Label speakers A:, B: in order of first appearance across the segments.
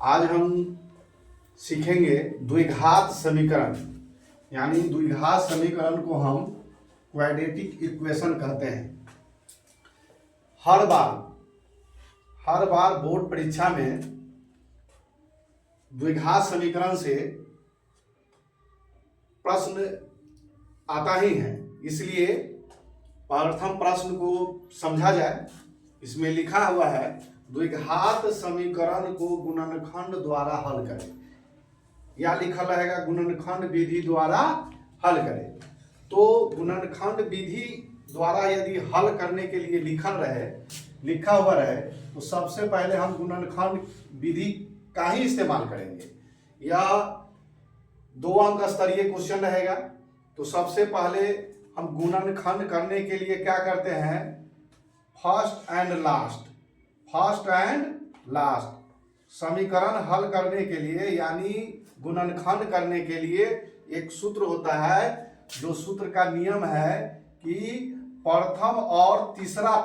A: आज हम सीखेंगे द्विघात समीकरण। यानी द्विघात समीकरण को हम क्वाड्रेटिक इक्वेशन कहते हैं। हर बार बोर्ड परीक्षा में द्विघात समीकरण से प्रश्न आता ही है, इसलिए प्रथम प्रश्न को समझा जाए। इसमें लिखा हुआ है द्विघात समीकरण को गुणनखंड द्वारा हल करें, या लिखा रहेगा गुणनखंड विधि द्वारा हल करें। तो गुणनखंड विधि द्वारा यदि हल करने के लिए लिखा हुआ रहे तो सबसे पहले हम गुणनखंड विधि का ही इस्तेमाल करेंगे। यह 2 अंक स्तरीय क्वेश्चन रहेगा। तो सबसे पहले हम गुणनखंड करने के लिए क्या करते हैं, फर्स्ट एंड लास्ट समीकरण हल करने के लिए, यानी गुणनखंड करने के लिए एक सूत्र होता है, जो सूत्र का नियम है कि प्रथम और तीसरा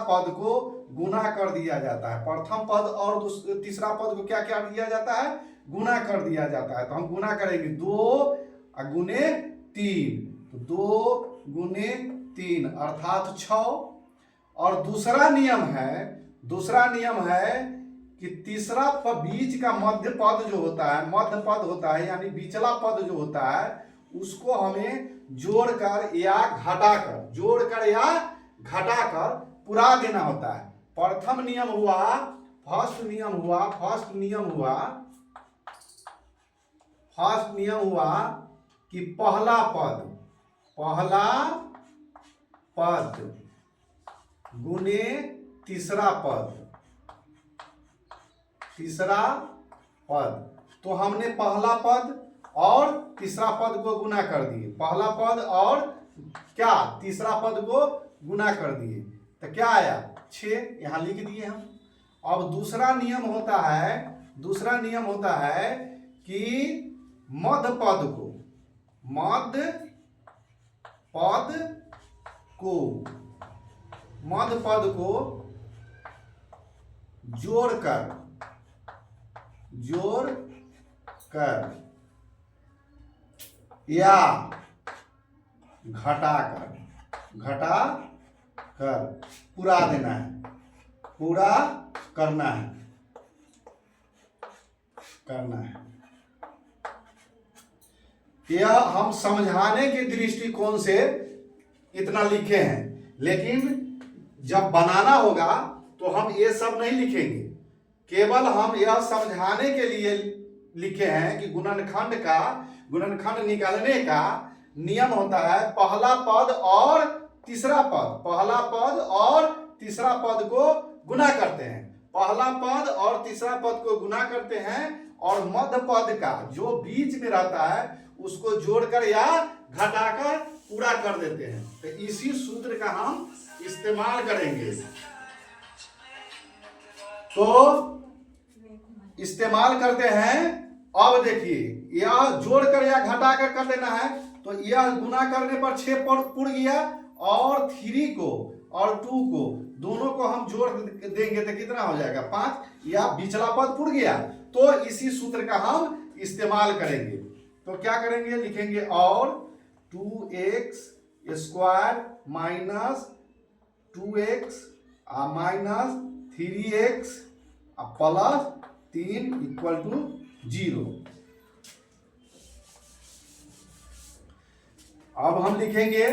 A: पद को गुणा कर दिया जाता है। प्रथम पद और तीसरा पद को क्या क्या दिया जाता है, गुणा कर दिया जाता है। तो हम गुणा करेंगे 2 गुने 3, तो 2 गुने 3 अर्थात 6। और दूसरा नियम है कि तीसरा बीच का मध्य पद होता है यानी बीचला पद जो होता है, उसको हमें जोड़कर या घटाकर पुरा देना होता है। फर्स्ट नियम हुआ कि पहला पद गुने तीसरा पद। तो हमने पहला पद और तीसरा पद को गुना कर दिए, पहला पद और क्या तीसरा पद को गुना कर दिए, तो क्या आया 6, यहां लिख दिए हम। अब दूसरा नियम होता है कि मध्य पद को जोड़कर या घटाकर पूरा देना है, पूरा करना है। यह हम समझाने के दृष्टिकोण से इतना लिखे हैं, लेकिन जब बनाना होगा तो हम ये सब नहीं लिखेंगे। केवल हम यह समझाने के लिए लिखे हैं कि गुणनखंड निकालने का नियम होता है पहला पद और तीसरा पद को गुना करते हैं। पहला पद और तीसरा पद को गुना करते हैं और मध्य पद का जो बीच में रहता है उसको जोड़कर या घटाकर पूरा कर देते हैं। तो इसी सूत्र का हम इस्तेमाल करेंगे। तो इस्तेमाल करते हैं। अब देखिए, यह जोड़कर या घटाकर कर देना है, तो यह गुना करने पर 6 पुर गया, और 3 को और 2 को दोनों को हम जोड़ देंगे तो कितना हो जाएगा 5, या बीचला पद पुर गया। तो इसी सूत्र का हम इस्तेमाल करेंगे। तो क्या करेंगे, लिखेंगे और 2x square minus 2x minus 3x plus 3 equal to 0। अब हम लिखेंगे,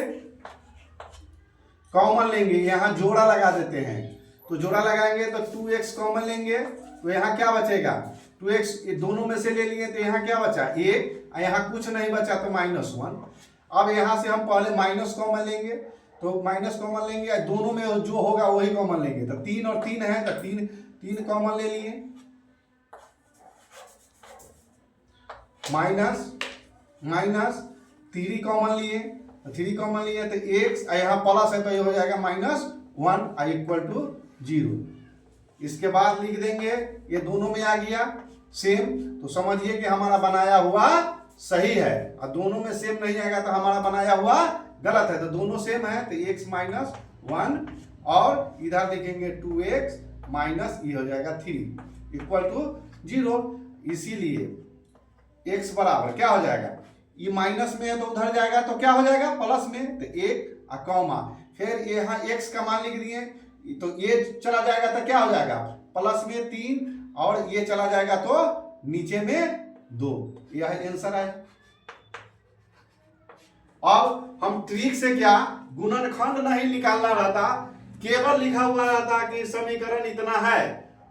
A: कॉमन लेंगे, यहां जोड़ा लगा देते हैं। तो जोड़ा लगाएंगे तो 2x कॉमन लेंगे, तो यहां क्या बचेगा 2x, ये दोनों में से ले लिए तो यहां क्या बचा 1, यहां कुछ नहीं बचा तो -1। अब यहां से हम पहले माइनस कॉमन लेंगे, तो माइनस कॉमन लेंगे, दोनों में जो होगा वही कॉमन लेंगे। तो 3 और 3 है तो 3 कॉमन ले लिए, माइनस 3 कॉमन लिए, 3 कॉमन लिए तो x, यहाँ प्लस है तो ये हो जाएगा -1 इक्वल टू 0। इसके बाद लिख देंगे, ये दोनों में आ गया सेम, तो समझिए कि हमारा बनाया हुआ सही है। और दोनों में सेम नहीं आएगा तो हमारा बनाया हुआ गलत है। तो दोनों सेम है तो x -1, और इधर लिखेंगे 2x माइनस ये हो जाएगा 3 इक्वल टू 0। इसीलिए x बराबर क्या हो जाएगा, ये माइनस में है तो उधर जाएगा तो क्या हो जाएगा प्लस में, तो 1 कॉमा फिर यहाँ x का मान लिख दिए तो ये चला जाएगा तो क्या हो जाएगा प्लस में 3 और ये चला जाएगा तो नीचे में 2। यह आंसर है। अब हम ट्रिक से क्या गुणनखंड नहीं निकालना रहता, केवल लिखा हुआ रहता कि समीकरण इतना है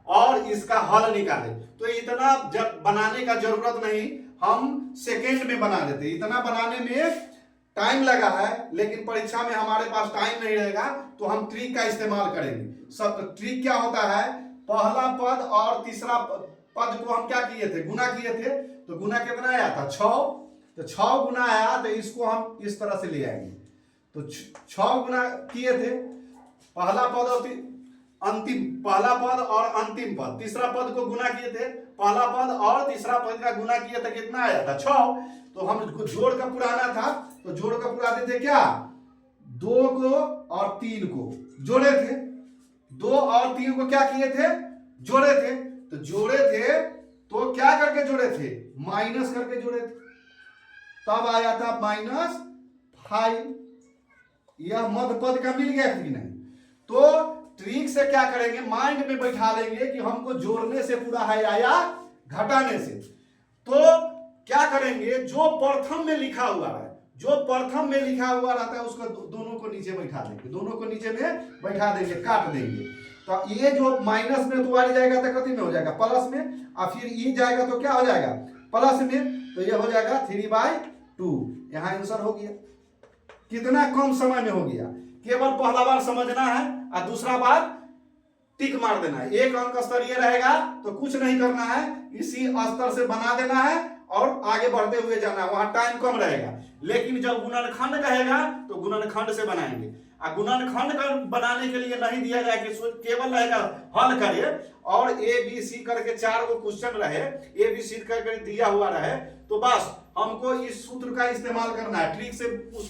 A: और इसका हल निकाले, तो इतना जब बनाने का जरूरत नहीं, हम सेकेंड में बना देते। इतना बनाने में टाइम लगा है, लेकिन परीक्षा में हमारे पास टाइम नहीं रहेगा तो हम ट्रिक का इस्तेमाल करेंगे। सब ट्रिक क्या होता है, पहला पद और तीसरा पद को हम क्या किए थे, गुना किए थे, तो गुना कितना आया था 6, तो 6 गुना आया, तो इसको हम इस तरह से ले आएंगे। तो 6 गुना किए थे, पहला पद और अंतिम, पहला पद और अंतिम पद, तीसरा पद को गुना किए थे, पहला पद और तीसरा पद का गुना किए थे, कितना आया था 6। तो हम जोड़ का पुराना था तो जोड़ का पुराते थे क्या, 2 को और 3 को जोड़े थे, 2 और 3 को क्या किए थे, जोड़े थे। तो जोड़े थे तो क्या करके जोड़े थे, माइनस करके जोड़े थे, तब आया था -5। यह मध्य पद का मिल गया कि नहीं। तो ट्रिक से क्या करेंगे, माइंड में बैठा लेंगे कि हमको जोड़ने से पूरा है या घटाने से। तो क्या करेंगे, जो प्रथम में लिखा हुआ है, जो प्रथम में लिखा हुआ रहता है उसको दोनों को नीचे बैठा देंगे, दोनों को नीचे में बैठा देंगे, काट देंगे। तो ये जो माइनस में तो आ जाएगा तो कति में हो जाएगा प्लस में, और फिर ये जाएगा तो क्या हो जाएगा प्लस में, तो ये हो जाएगा 3/2। यहाँ आंसर हो गया। कितना कम समय में हो गया, केवल पहला बार समझना है और दूसरा बार टिक मार देना है। एक अंक स्तरीय रहेगा तो कुछ नहीं करना है, इसी स्तर से बना देना है और आगे बढ़ते हुए जाना है, वहां टाइम कम रहेगा। लेकिन जब गुणनखंड कहेगा तो गुणनखंड से बनाएंगे, और गुणनखंड का बनाने के लिए नहीं दिया जाए कि केवल रहेगा हल करे और ABC करके 4 गो क्वेश्चन रहे, ABC करके दिया हुआ रहे, तो बस हमको इस सूत्र का इस्तेमाल करना है, ट्रिक से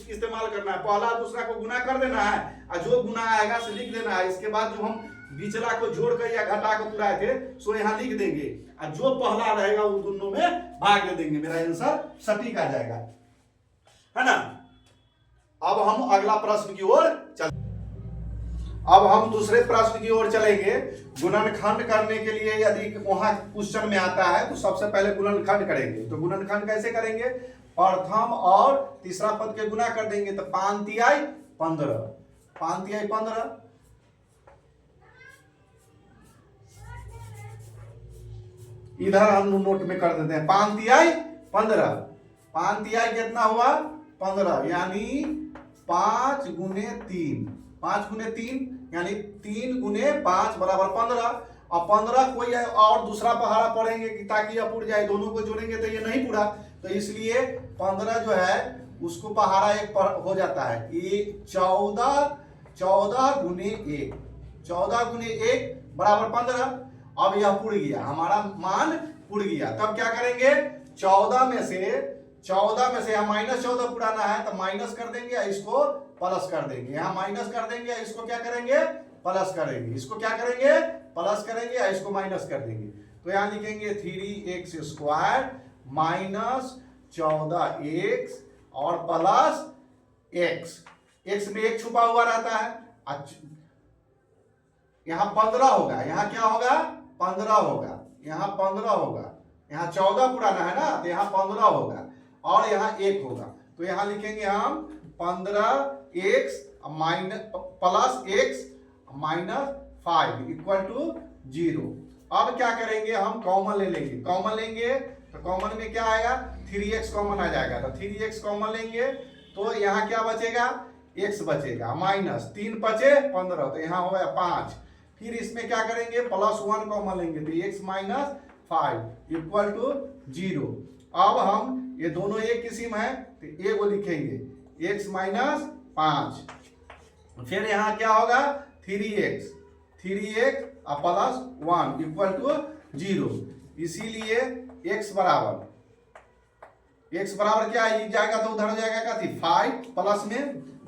A: इस्तेमाल करना है। पहला दूसरा को गुना कर देना है और जो गुना आएगा से लिख देना है। इसके बाद जो हम बिचला को जोड़ कर या घटा कर पुराए थे सो यहाँ लिख देंगे, और जो पहला रहेगा वो दोनों में भाग दे देंगे, मेरा आंसर सटीक आ जाएगा, है ना। अब हम अगला प्रश्न की ओर चल, अब हम दूसरे प्रश्न की ओर चलेंगे। गुणनखंड करने के लिए यदि वहां क्वेश्चन में आता है तो सबसे पहले गुणनखंड करेंगे। तो गुणनखंड कैसे करेंगे, प्रथम और तीसरा पद के गुना कर देंगे, तो 5 तिहाई 15, 5 तिहाई 15, इधर हम नोट में कर देते हैं 5 तिहाई 15, 5 तिहाई कितना हुआ 15, यानी 5 गुने 3, 5 गुने 3 यानी 3 गुने 5 बराबर 15। और 15 कोई और दूसरा पहाड़ा पढ़ेंगे कि ताकि यह पुर जाए, दोनों को जोड़ेंगे तो ये नहीं पूरा, तो इसलिए 15 जो है उसको पहाड़ा एक हो जाता है, ये 14 गुने 1, 14 गुने 1 बराबर 15। अब यह पुर गया, हमारा मान पुर गया। तब क्या करेंगे, 14 में से यहाँ -14 पुराना है तो माइनस कर देंगे, इसको प्लस कर देंगे, यहाँ माइनस कर देंगे, इसको क्या करेंगे प्लस करेंगे, इसको क्या करेंगे प्लस करेंगे, इसको माइनस कर देंगे। तो यहाँ लिखेंगे 3x² माइनस 14x और प्लस x में 1 छुपा हुआ रहता है, यहाँ 15 होगा, यहाँ क्या होगा 15 होगा, यहाँ 15 होगा, यहाँ 14 पुराना है ना तो यहाँ 15 होगा और यहाँ 1 होगा। तो यहाँ लिखेंगे हम 15x plus x minus 5 equal to 0। अब क्या करेंगे, हम कॉमन ले लेंगे, कॉमन लेंगे तो कॉमन में क्या आएगा 3x कॉमन आ जाएगा, तो 3x कॉमन लेंगे तो यहाँ क्या बचेगा x बचेगा, माइनस 3 बचे 15, तो यहाँ हो गया 5। फिर इसमें क्या करेंगे +1 कॉमन लेंगे तो x माइनस 5 इक्वल टू 0। अब हम ये दोनों एक किस्म है तो ए को लिखेंगे x माइनस 5, फिर यहाँ क्या होगा 3x प्लस 1 इक्वल टू 0। इसीलिए x बराबर क्या है, जाएगा तो उधर जाएगा कथी 5 प्लस में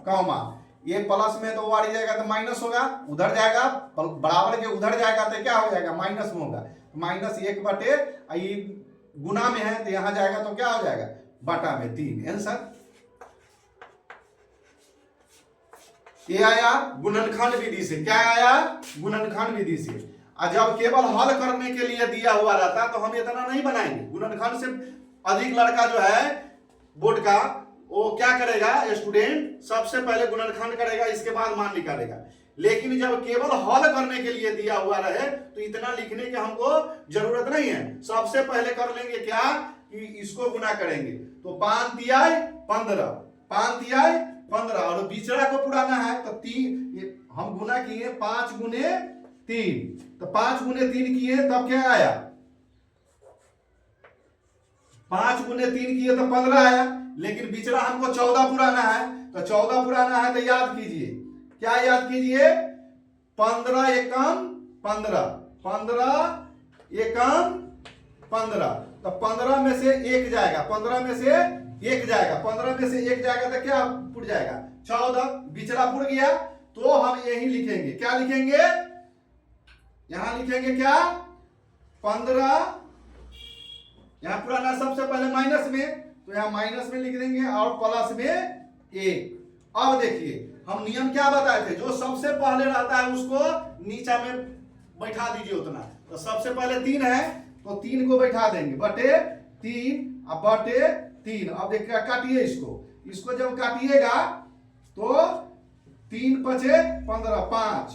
A: कॉमा ये प्लस में तो वो आ जाएगा तो माइनस होगा, उधर जाएगा बराबर के उधर जाएगा तो क्या हो जाएगा माइनस में होगा, -1/, ये गुना में है तो यहां जाएगा तो क्या हो जाएगा बटा में 3। आंसर ये आया गुणनखंड विधि से। क्या आया गुणनखंड विधि से। और जब केवल हल करने के लिए दिया हुआ रहता तो हम इतना नहीं बनाएंगे। गुणनखंड से अधिक लड़का जो है बोर्ड का वो क्या करेगा, स्टूडेंट सबसे पहले गुणनखंड करेगा, इसके बाद मान निकालेगा। लेकिन जब केवल हल करने के लिए दिया हुआ रहे तो इतना लिखने की हमको जरूरत नहीं है। सबसे पहले कर लेंगे क्या कि इसको गुना करेंगे, तो 5 तिहाई 15, 5 तिहाई 15, और बिचड़ा को पुराना है तो 3 हम गुना किए 5 गुने 3, तो 5 गुने 3 किए तब क्या आया 5 गुने 3 किए तो 15 आया। लेकिन बिचड़ा हमको 14 पुराना है, तो 14 पुराना है तो याद कीजिए, क्या याद कीजिए 15 एकम 15, 15 एकम 15, तो 15 में से 1 जाएगा, 15 में से 1 जाएगा, 15 में से 1 जाएगा तो क्या पुट जाएगा 14, बिचड़ा पुट गया। तो हम यही लिखेंगे, क्या लिखेंगे यहां लिखेंगे क्या 15, यहां पुराना सबसे पहले माइनस में, तो यहां माइनस में लिख देंगे और प्लस में 1। अब देखिए हम नियम क्या बताए थे, जो सबसे पहले रहता है उसको नीचा में बैठा दीजिए उतना। तो सबसे पहले 3 है तो 3 को बैठा देंगे बटे 3, अब बटे 3। अब देखिए काटिए इसको जब काटिएगा तो 3 पचे 15, 5,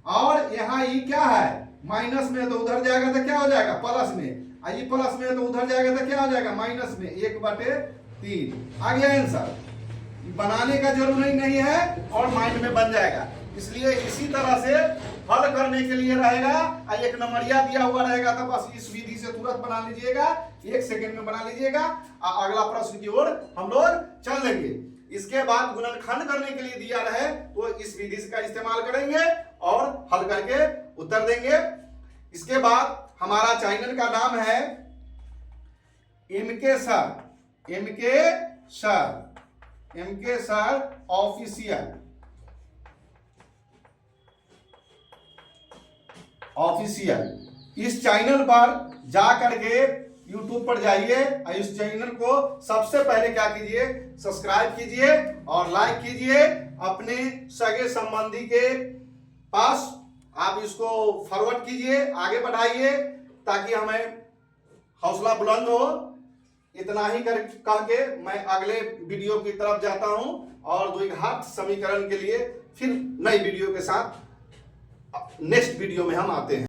A: और यहाँ ये क्या है माइनस में, तो उधर जाएगा तो क्या हो जाएगा प्लस में, ये प्लस में तो उधर जाएगा तो क्या हो जाएगा माइनस में, 1/3 आ गया आंसर। बनाने का जरूरी नहीं है और माइंड में बन जाएगा। इसलिए इसी तरह से हल करने के लिए रहेगा, एक नंबरिया दिया हुआ रहेगा तो बस इस विधि से तुरंत बना लीजिएगा, 1 सेकंड में बना लीजिएगा। अगला प्रश्न की ओर हम लोग चल लेंगे। इसके बाद गुणनखंड करने के लिए दिया रहे तो इस विधि का इस्तेमाल करेंगे और हल करके उत्तर देंगे। इसके बाद हमारा चैनल का नाम है MK सर ऑफिशियल। इस चैनल पर जा करके YouTube पर जाइए और इस चैनल को सबसे पहले क्या कीजिए सब्सक्राइब कीजिए और लाइक कीजिए। अपने सगे संबंधी के पास आप इसको फॉरवर्ड कीजिए, आगे बढ़ाइए ताकि हमें हौसला बुलंद हो। इतना ही कह के मैं अगले वीडियो की तरफ जाता हूं और द्विघात समीकरण के लिए फिर नई वीडियो के साथ नेक्स्ट वीडियो में हम आते हैं।